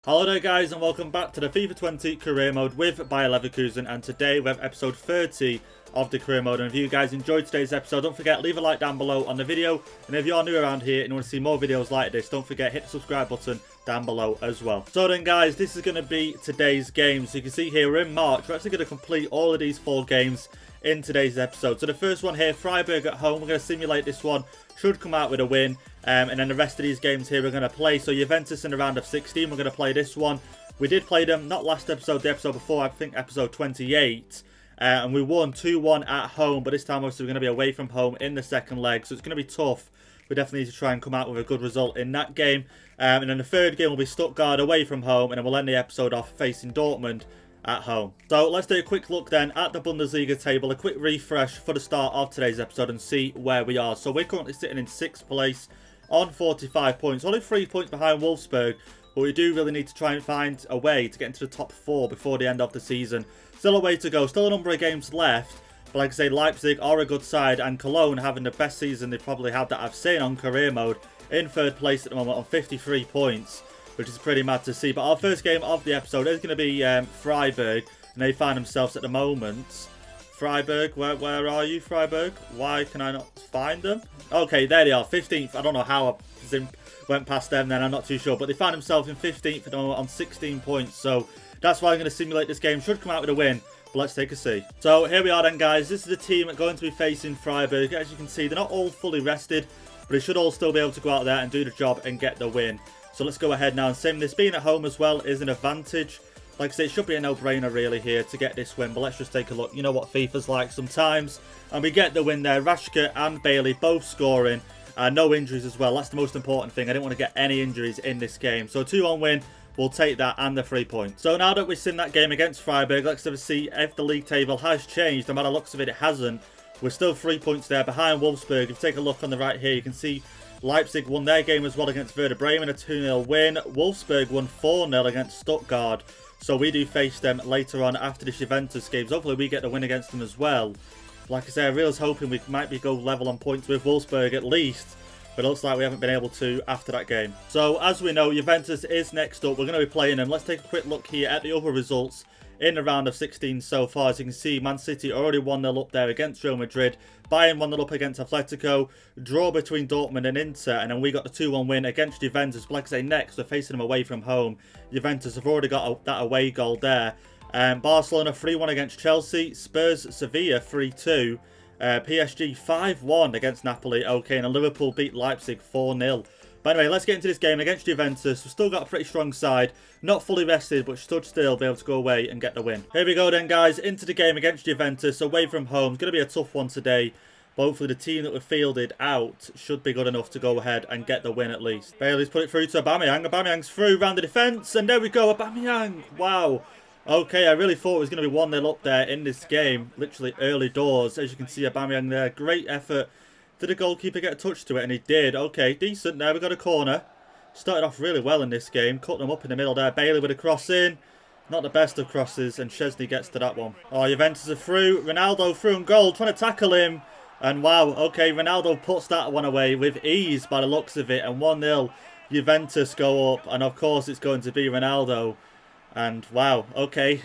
Hello there guys and welcome back to the FIFA 20 career mode with Bayer Leverkusen, and today we have episode 30 of the career mode. And if you guys enjoyed today's episode, don't forget leave a like down below on the video, and if you are new around here and you want to see more videos like this, don't forget hit the subscribe button down below as well. So then guys, this is going to be today's game. So you can see here we're in March. We're actually going to complete all of these 4 games in today's episode. So the first one here, Freiburg at home, we're going to simulate this one. Should come out with a win, and then the rest of these games here we're going to play. So Juventus in the round of 16, we're going to play this one. We did play them, not last episode, the episode before, I think episode 28, and we won 2-1 at home, but this time obviously we're going to be away from home in the second leg, so it's going to be tough. We definitely need to try and come out with a good result in that game, and then the third game will be Stuttgart away from home, and then we'll end the episode off facing Dortmund at home. So let's do a quick look then at the Bundesliga table, a quick refresh for the start of today's episode and see where we are. So we're currently sitting in 6th place on 45 points, only 3 points behind Wolfsburg, but we do really need to try and find a way to get into the top 4 before the end of the season. Still a way to go, still a number of games left, but like I say, Leipzig are a good side, and Cologne having the best season they've probably had that I've seen on career mode, in 3rd place at the moment on 53 points. Which is pretty mad to see. But our first game of the episode is going to be Freiburg, and they find themselves at the moment. Freiburg, where are you, Freiburg? Why can I not find them? Okay, there they are, 15th. I don't know how I went past them then, I'm not too sure. But they find themselves in 15th at the moment on 16 points. So that's why I'm going to simulate this game. Should come out with a win. But let's take a see. So here we are then, guys. This is the team going to be facing Freiburg. As you can see, they're not all fully rested, but they should all still be able to go out there and do the job and get the win. So let's go ahead now and sim. This being at home as well is an advantage. Like I say, it should be a no-brainer really here to get this win. But let's just take a look. You know what FIFA's like sometimes. And we get the win there. Rashke and Bailey both scoring. No injuries as well. That's the most important thing. I didn't want to get any injuries in this game. So a 2-1 win. We'll take that and the 3 points. So now that we've seen that game against Freiburg, let's have a see if the league table has changed. No matter the looks of it, it hasn't. We're still 3 points there behind Wolfsburg. If you take a look on the right here, you can see Leipzig won their game as well against Werder Bremen, a 2-0 win. Wolfsburg won 4-0 against Stuttgart. So we do face them later on after the Juventus games. Hopefully we get the win against them as well. Like I say, I really was hoping we might be go level on points with Wolfsburg at least. But it looks like we haven't been able to after that game. So as we know, Juventus is next up. We're going to be playing them. Let's take a quick look here at the other results in the round of 16 so far. As you can see, Man City already 1-0 up there against Real Madrid. Bayern 1-0 up against Atletico. Draw between Dortmund and Inter. And then we got the 2-1 win against Juventus. But like I say, next we're facing them away from home. Juventus have already got that away goal there. Barcelona 3-1 against Chelsea. Spurs Sevilla 3-2. PSG 5-1 against Napoli. Okay, and Liverpool beat Leipzig 4-0. But anyway, let's get into this game against Juventus. We've still got a pretty strong side. Not fully rested, but should still be able to go away and get the win. Here we go then, guys. Into the game against Juventus. Away from home. It's going to be a tough one today. But hopefully the team that we've fielded out should be good enough to go ahead and get the win at least. Bailey's put it through to Aubameyang. Aubameyang's through round the defence. And there we go. Aubameyang. Wow. Okay, I really thought it was going to be 1-0 up there in this game. Literally early doors. As you can see, Aubameyang there. Great effort. Did the goalkeeper get a touch to it? And he did. Okay, decent there. We got a corner. Started off really well in this game. Cut them up in the middle there. Bailey with a cross in. Not the best of crosses. And Szczesny gets to that one. Oh, Juventus are through. Ronaldo through and goal. Trying to tackle him. And wow. Okay, Ronaldo puts that one away with ease by the looks of it. And 1-0. Juventus go up. And of course it's going to be Ronaldo. And wow. Okay.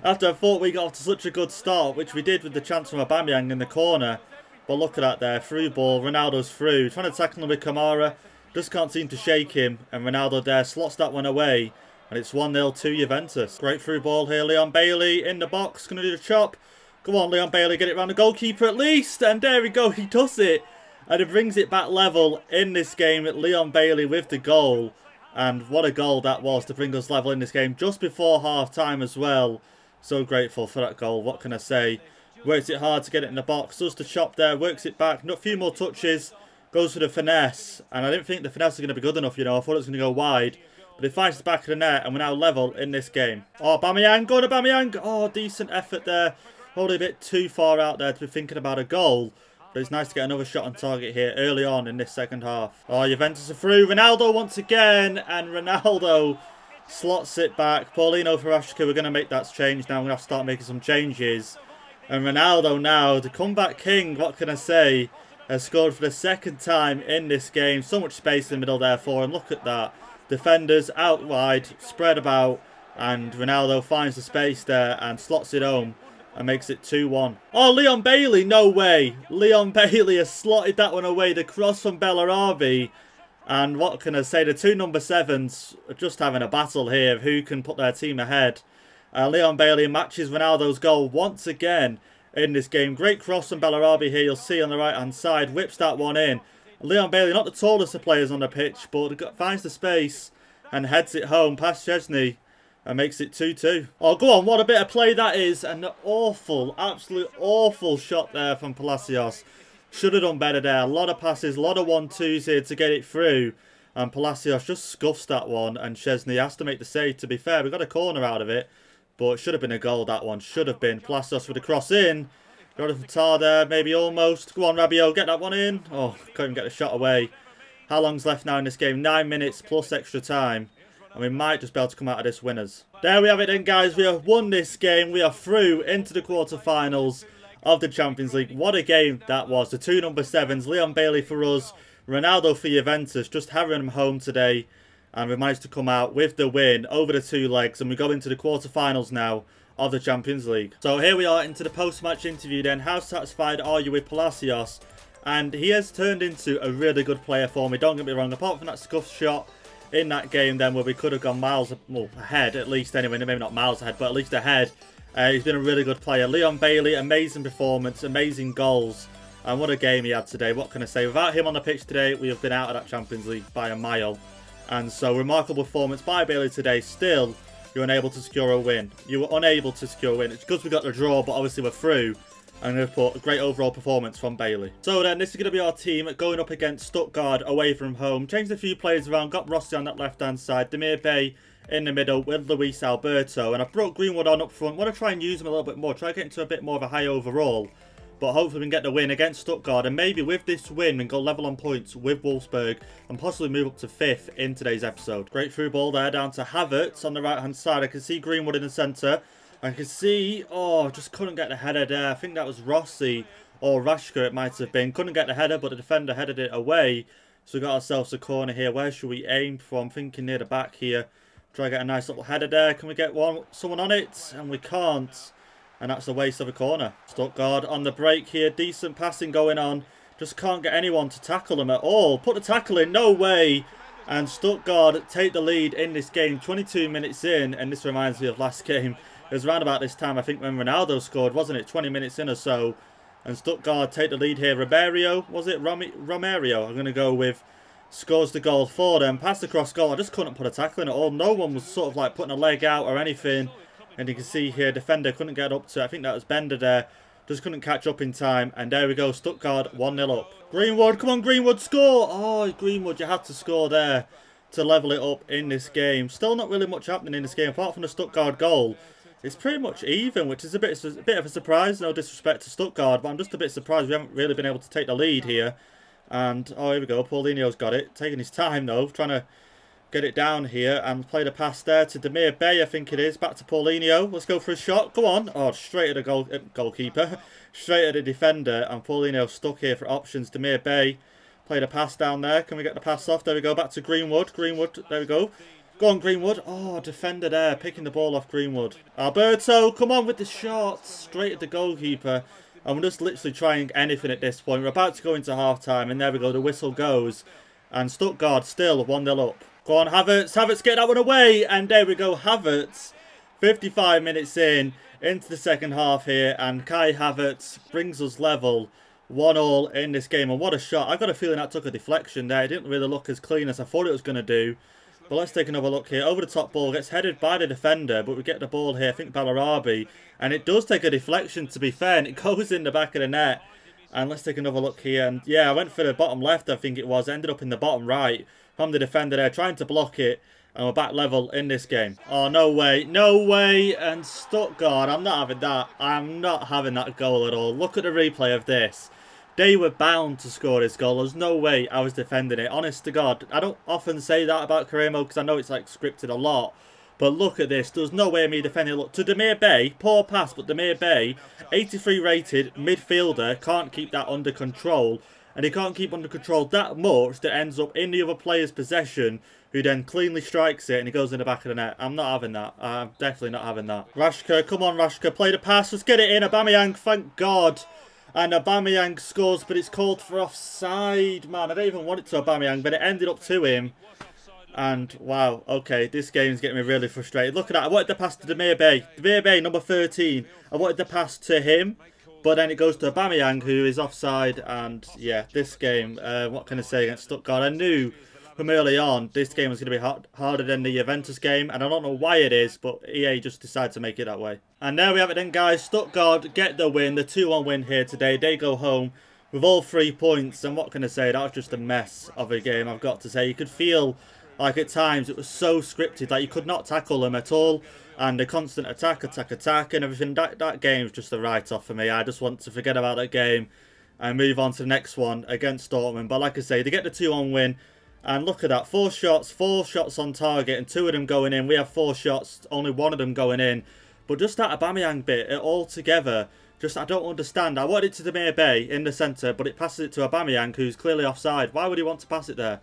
After I thought we got off to such a good start, which we did with the chance from Aubameyang in the corner. But look at that there, through ball, Ronaldo's through, trying to tackle him with Kamara, just can't seem to shake him, and Ronaldo there slots that one away, and it's 1-0 to Juventus. Great through ball here, Leon Bailey in the box, going to do the chop. Come on, Leon Bailey, get it round the goalkeeper at least, and there we go, he does it. And it brings it back level in this game, Leon Bailey with the goal, and what a goal that was to bring us level in this game, just before half-time as well. So grateful for that goal, what can I say? Works it hard to get it in the box. Does the chop there. Works it back. A few more touches. Goes for the finesse. And I didn't think the finesse was going to be good enough, you know. I thought it was going to go wide. But it finds the back of the net. And we're now level in this game. Oh, Aubameyang. Go on, Aubameyang. Oh, decent effort there. Probably a bit too far out there to be thinking about a goal. But it's nice to get another shot on target here early on in this second half. Oh, Juventus are through. Ronaldo once again. And Ronaldo slots it back. Paulino for Rashke. We're going to make that change now. We're going to have to start making some changes. And Ronaldo now, the comeback king, what can I say, has scored for the second time in this game. So much space in the middle there for him. Look at that. Defenders out wide, spread about, and Ronaldo finds the space there and slots it home and makes it 2-1. Oh, Leon Bailey, no way. Leon Bailey has slotted that one away. The cross from Bellarabi. And what can I say? The two number 7s are just having a battle here of who can put their team ahead. Leon Bailey matches Ronaldo's goal once again in this game. Great cross from Bellarabi here. You'll see on the right-hand side. Whips that one in. Leon Bailey, not the tallest of players on the pitch, but finds the space and heads it home past Chesney and makes it 2-2. Oh, go on. What a bit of play that is. An awful, absolute awful shot there from Palacios. Should have done better there. A lot of passes, a lot of 1-2s here to get it through. And Palacios just scuffs that one. And Chesney has to make the save. To be fair, we got a corner out of it. But it should have been a goal, that one. Should have been. Palacios with the cross in. Got a Fatah there, maybe almost. Go on, Rabiot, get that one in. Oh, couldn't get the shot away. How long's left now in this game? 9 minutes plus extra time. And we might just be able to come out of this winners. There we have it then, guys. We have won this game. We are through into the quarterfinals of the Champions League. What a game that was. The two number 7s, Leon Bailey for us, Ronaldo for Juventus, just having them home today. And we managed to come out with the win over the 2 legs. And we go into the quarterfinals now of the Champions League. So here we are into the post-match interview then. How satisfied are you with Palacios? And he has turned into a really good player for me. Don't get me wrong. Apart from that scuffed shot in that game then where we could have gone miles ahead, at least anyway. Maybe not miles ahead, but at least ahead. He's been a really good player. Leon Bailey, amazing performance, amazing goals. And what a game he had today. What can I say? Without him on the pitch today, we have been out of that Champions League by a mile. And so, remarkable performance by Bailey today. Still, you're unable to secure a win. You were unable to secure a win. It's because we got the draw, but obviously we're through. And we've put a great overall performance from Bailey. So then, this is going to be our team going up against Stuttgart away from home. Changed a few players around. Got Rossi on that left-hand side. Demir Bay in the middle with Luis Alberto. And I brought Greenwood on up front. Want to try and use him a little bit more. Try to get into a bit more of a high overall. But hopefully we can get the win against Stuttgart. And maybe with this win, we can go level on points with Wolfsburg. And possibly move up to 5th in today's episode. Great through ball there down to Havertz on the right-hand side. I can see Greenwood in the centre. I can see... Oh, just couldn't get the header there. I think that was Rossi or Rashka it might have been. Couldn't get the header, but the defender headed it away. So we got ourselves a corner here. Where should we aim from? Thinking near the back here. Try to get a nice little header there. Can we get someone on it? And we can't. And that's a waste of a corner. Stuttgart on the break here. Decent passing going on. Just can't get anyone to tackle them at all. Put the tackle in. No way. And Stuttgart take the lead in this game. 22 minutes in. And this reminds me of last game. It was around about this time, I think, when Ronaldo scored, wasn't it? 20 minutes in or so. And Stuttgart take the lead here. Ribeiro, was it? Romario, I'm going to go with. Scores the goal for them. Pass across goal. I just couldn't put a tackle in at all. No one was sort of like putting a leg out or anything. And you can see here, defender couldn't get up to, I think that was Bender there. Just couldn't catch up in time. And there we go, Stuttgart 1-0 up. Greenwood, come on Greenwood, score! Oh, Greenwood, you had to score there to level it up in this game. Still not really much happening in this game, apart from the Stuttgart goal. It's pretty much even, which is a bit of a surprise. No disrespect to Stuttgart, but I'm just a bit surprised we haven't really been able to take the lead here. And, oh, here we go, Paulinho's got it. Taking his time, though, trying to get it down here and play the pass there to Demir Bay, I think it is. Back to Paulinho. Let's go for a shot. Go on. Oh, straight at the goalkeeper. Straight at the defender. And Paulinho stuck here for options. Demir Bay played a pass down there. Can we get the pass off? There we go. Back to Greenwood. Greenwood. There we go. Go on, Greenwood. Oh, defender there. Picking the ball off Greenwood. Alberto, come on with the shot. Straight at the goalkeeper. And we're just literally trying anything at this point. We're about to go into half-time. And there we go. The whistle goes. And Stuttgart still 1-0 up. Go on, Havertz. Havertz, get that one away. And there we go, Havertz. 55 minutes into the second half here. And Kai Havertz brings us level. 1-1 in this game. And what a shot. I got a feeling that took a deflection there. It didn't really look as clean as I thought it was going to do. But let's take another look here. Over the top ball. Gets headed by the defender. But we get the ball here. I think Bellarabi. And it does take a deflection, to be fair. And it goes in the back of the net. And let's take another look here. And yeah, I went for the bottom left, I think it was. Ended up in the bottom right. From the defender there, trying to block it. And we're back level in this game. Oh, no way. No way. And Stuttgart, I'm not having that. I'm not having that goal at all. Look at the replay of this. They were bound to score this goal. There's no way I was defending it. Honest to God. I don't often say that about Caremo because I know it's like scripted a lot. But look at this. There's no way of me defending it. Look, to Demir Bay. Poor pass, but Demir Bay, 83 rated midfielder, can't keep that under control. and he can't keep under control that much that ends up in the other player's possession, who then cleanly strikes it and he goes in the back of the net. I'm not having that. I'm definitely not having that. Rashka, come on Rashka, play the pass, let's get it in. Aubameyang, thank God. And Aubameyang scores, but it's called for offside, man. I don't even want it to Aubameyang, but it ended up to him. And, wow, okay, this game's getting me really frustrated. Look at that, I wanted to pass to Demir Bay. Demir Bay, number 13. I wanted to pass to him, but then it goes to Aubameyang, who is offside. And, yeah, this game, what can I say against Stuttgart? I knew from early on this game was going to be harder than the Juventus game, and I don't know why it is, but EA just decided to make it that way. And there we have it then, guys. Stuttgart get the win, the 2-1 win here today. They go home with all 3 points, and what can I say, that was just a mess of a game, I've got to say. You could feel like at times it was so scripted, like you could not tackle them at all, and the constant attack and everything. That game was just a write-off for me. I just want to forget about that game and move on to the next one against Dortmund. But like I say, they get the 2-1 win. And look at that, 4 shots on target and 2 of them going in. We have 4 shots, only 1 of them going in. But just that Aubameyang bit, it all together, just I don't understand. I wanted it to Demir Bay in the centre, but it passes it to Aubameyang, who's clearly offside. Why would he want to pass it there?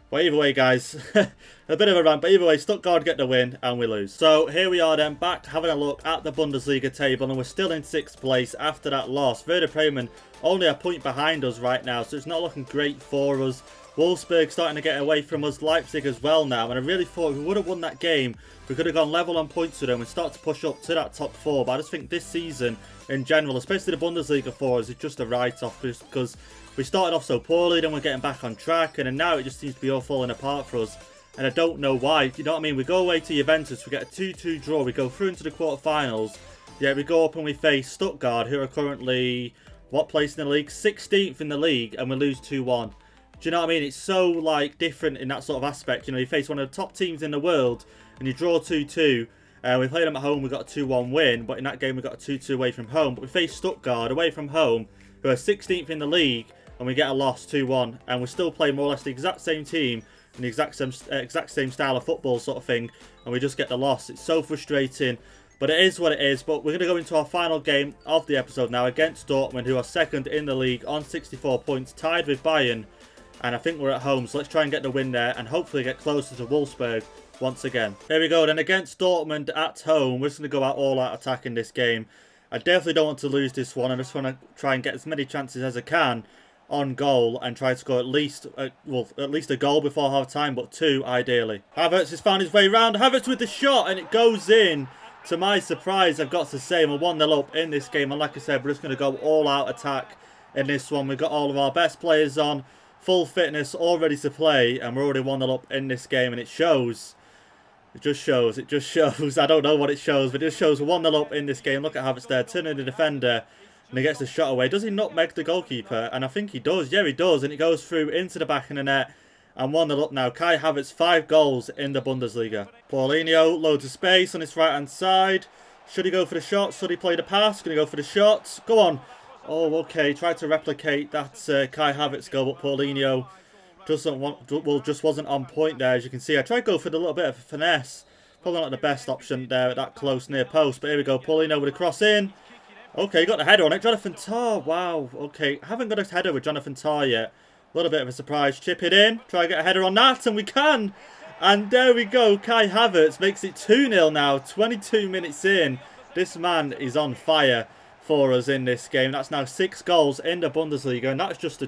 But either way, guys, a bit of a rant, but either way, Stuttgart get the win and we lose. So here we are then, back having a look at the Bundesliga table, and we're still in 6th place after that loss. Werder Bremen only a point behind us right now, so it's not looking great for us. Wolfsburg starting to get away from us, Leipzig as well now, and I really thought if we would have won that game, we could have gone level on points with them and start to push up to that top 4. But I just think this season in general, especially the Bundesliga for us, is just a write-off because we started off so poorly, then we're getting back on track, and then now it just seems to be all falling apart for us. And I don't know why, you know what I mean? We go away to Juventus, we get a 2-2 draw, we go through into the quarterfinals, yeah, we go up and we face Stuttgart, who are currently, what place in the league? 16th in the league, and we lose 2-1. Do you know what I mean? It's so, like, different in that sort of aspect. You know, you face one of the top teams in the world and you draw 2-2. We played them at home, we got a 2-1 win, but in that game we got a 2-2 away from home. But we face Stuttgart away from home, who are 16th in the league, and we get a loss 2-1. And we still play more or less the exact same team and the exact same style of football sort of thing, and we just get the loss. It's so frustrating, but it is what it is. But we're going to go into our final game of the episode now against Dortmund, who are 2nd in the league on 64 points, tied with Bayern. And I think we're at home, so let's try and get the win there and hopefully get closer to Wolfsburg once again. There we go, then against Dortmund at home, we're just going to go out all out attack in this game. I definitely don't want to lose this one. I just want to try and get as many chances as I can on goal and try to score at least a goal before half time, but 2 ideally. Havertz has found his way round. Havertz with the shot, and it goes in. To my surprise, I've got to say, we're 1-0 up in this game, and like I said, we're just going to go all out attack in this one. We've got all of our best players on, full fitness, all ready to play, and we're already 1-0 up in this game, and it shows. It just shows. I don't know what it shows, but it just shows we're 1-0 up in this game. Look at Havertz there, turning the defender, and he gets the shot away. Does he nutmeg the goalkeeper? And I think he does. Yeah, he does, and it goes through into the back of the net, and 1-0 up now. Kai Havertz, 5 goals in the Bundesliga. Paulinho, loads of space on his right-hand side. Should he go for the shot? Should he play the pass? Going to go for the shot. Go on. Oh, okay. Tried to replicate that Kai Havertz goal, but Paulinho just wasn't on point there, as you can see. I tried to go for the little bit of finesse. Probably not the best option there at that close near post, but here we go. Paulinho with a cross in. Okay, got the header on it. Jonathan Tah. Wow. Okay, haven't got a header with Jonathan Tah yet. A little bit of a surprise. Chip it in. Try to get a header on that, and we can. And there we go. Kai Havertz makes it 2-0 now. 22 minutes in. This man is on fire for us in this game. That's now 6 goals in the Bundesliga, and that's just an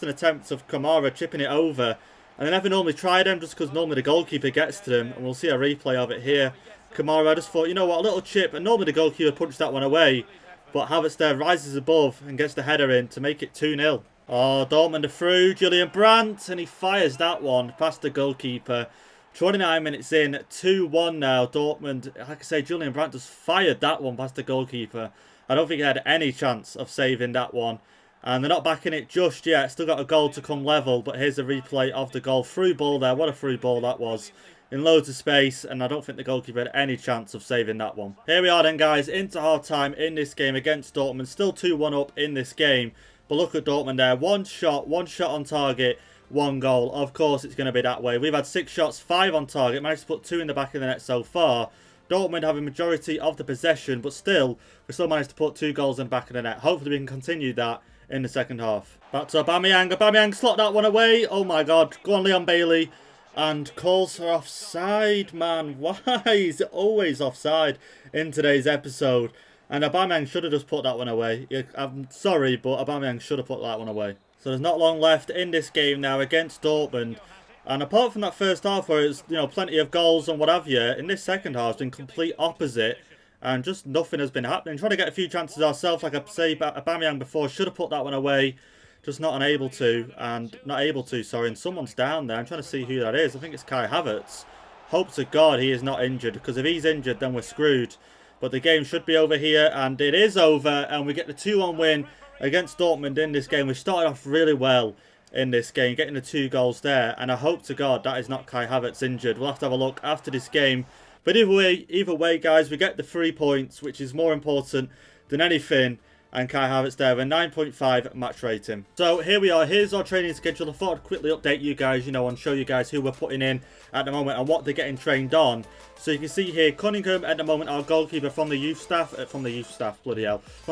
attempt of Kamara chipping it over. And they never normally try them, just because normally the goalkeeper gets to them, and we'll see a replay of it here. Kamara, I just thought, you know what, a little chip, and normally the goalkeeper punched that one away, but Havertz there rises above and gets the header in to make it 2-0. Oh, Dortmund are through, Julian Brandt, and he fires that one past the goalkeeper. 29 minutes in, 2-1 now. Dortmund, like I say, Julian Brandt just fired that one past the goalkeeper. I don't think he had any chance of saving that one. And they're not backing it just yet. Still got a goal to come level, but here's a replay of the goal. Through ball there. What a through ball that was. In loads of space, and I don't think the goalkeeper had any chance of saving that one. Here we are then, guys, into half-time in this game against Dortmund. Still 2-1 up in this game. But look at Dortmund there. One shot on target, 1 goal. Of course, it's going to be that way. We've had 6 shots, 5 on target. Managed to put 2 in the back of the net so far. Dortmund have a majority of the possession, but still, we still managed to put 2 goals in the back of the net. Hopefully, we can continue that in the second half. Back to Aubameyang. Aubameyang slot that one away. Oh my god. Go on, Leon Bailey. And calls for offside, man. Why is it always offside in today's episode? And Aubameyang should have just put that one away. I'm sorry, but Aubameyang should have put that one away. So there's not long left in this game now against Dortmund. And apart from that first half where it's, you know, plenty of goals and what have you, in this second half it's been complete opposite. And just nothing has been happening. Trying to get a few chances ourselves, like I say, Aubameyang before, should have put that one away. Just not able to, sorry, and someone's down there. I'm trying to see who that is. I think it's Kai Havertz. Hope to God he is not injured, because if he's injured, then we're screwed. But the game should be over here, and it is over, and we get the 2-1 win against Dortmund in this game. We started off really well in this game, getting the 2 goals there, and I hope to God that is not Kai Havertz injured. We'll have to have a look after this game. But either way, guys, we get the 3 points, which is more important than anything. And Kai Havertz there with 9.5 match rating. So here we are. Here's our training schedule. I thought I'd quickly update you guys, you know, and show you guys who we're putting in at the moment and what they're getting trained on. So you can see here, Cunningham at the moment, our goalkeeper from the youth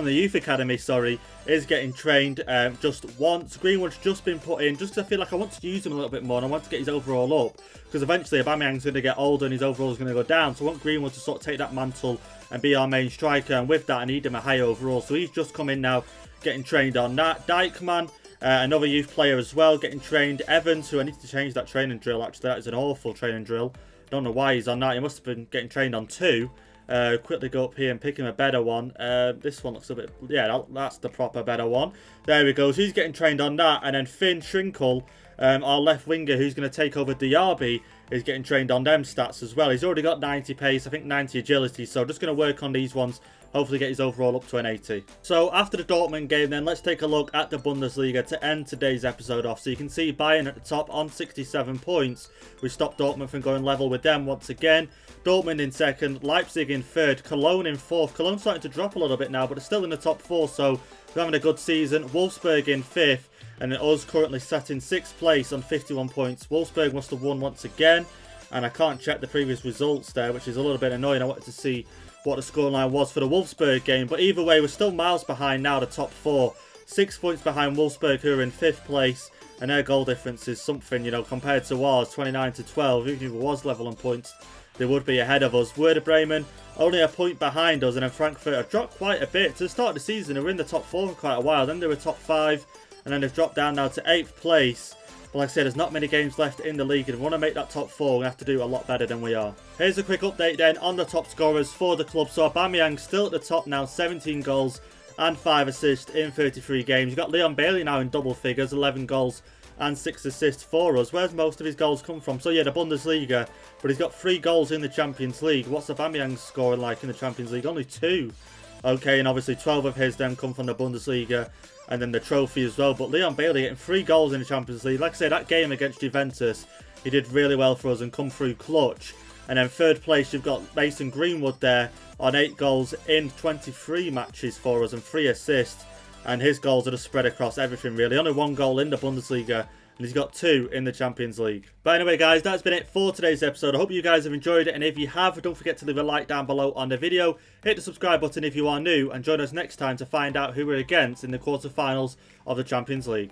youth academy, sorry, is getting trained just once. Greenwood's just been put in, just because I feel like I want to use him a little bit more and I want to get his overall up. Because eventually Aubameyang's going to get older and his overall is going to go down. So I want Greenwood to sort of take that mantle and be our main striker, and with that I need him a high overall. So he's just come in now, getting trained on that. Dijkman, another youth player as well, getting trained. Evans, who I need to change that training drill, actually that is an awful training drill. Don't know why he's on that. He must have been getting trained on 2. Quickly go up here and pick him a better one. This one looks a bit, yeah, that's the proper better one. There we go. So he's getting trained on that. And then Finn Schrinkel, our left winger, who's going to take over Diaby, is getting trained on them stats as well. He's already got 90 pace, I think 90 agility. So just going to work on these ones. Hopefully get his overall up to an 80. So after the Dortmund game then, let's take a look at the Bundesliga to end today's episode off. So you can see Bayern at the top on 67 points. We stopped Dortmund from going level with them once again. Dortmund in second, Leipzig in third, Cologne in fourth. Cologne's starting to drop a little bit now, but it's still in the top 4, so we're having a good season. Wolfsburg in fifth, and then us currently sat in 6th place on 51 points. Wolfsburg must have won once again, and I can't check the previous results there, which is a little bit annoying. I wanted to see what the scoreline was for the Wolfsburg game, but either way, we're still miles behind now, the top 4. 6 points behind Wolfsburg, who are in 5th place, and their goal difference is something, you know, compared to ours, 29 to 12. Even if it was level on points, they would be ahead of us. Werder Bremen only a point behind us, and then Frankfurt have dropped quite a bit. To the start of the season, they were in the top 4 for quite a while, then they were top 5, and then they've dropped down now to 8th place. But like I said, there's not many games left in the league, and if we want to make that top 4, we have to do a lot better than we are. Here's a quick update then on the top scorers for the club. So Aubameyang still at the top now, 17 goals and 5 assists in 33 games. You've got Leon Bailey now in double figures, 11 goals and 6 assists for us. Where's most of his goals come from? So yeah, the Bundesliga, but he's got 3 goals in the Champions League. What's Aubameyang scoring like in the Champions League? Only 2. Okay, and obviously 12 of his then come from the Bundesliga and then the trophy as well. But Leon Bailey getting 3 goals in the Champions League. Like I say, that game against Juventus, he did really well for us and come through clutch. And then 3rd place, you've got Mason Greenwood there on 8 goals in 23 matches for us and 3 assists. And his goals are just spread across everything really. Only 1 goal in the Bundesliga, and he's got 2 in the Champions League. But anyway guys, that's been it for today's episode. I hope you guys have enjoyed it, and if you have, don't forget to leave a like down below on the video. Hit the subscribe button if you are new, and join us next time to find out who we're against in the quarterfinals of the Champions League.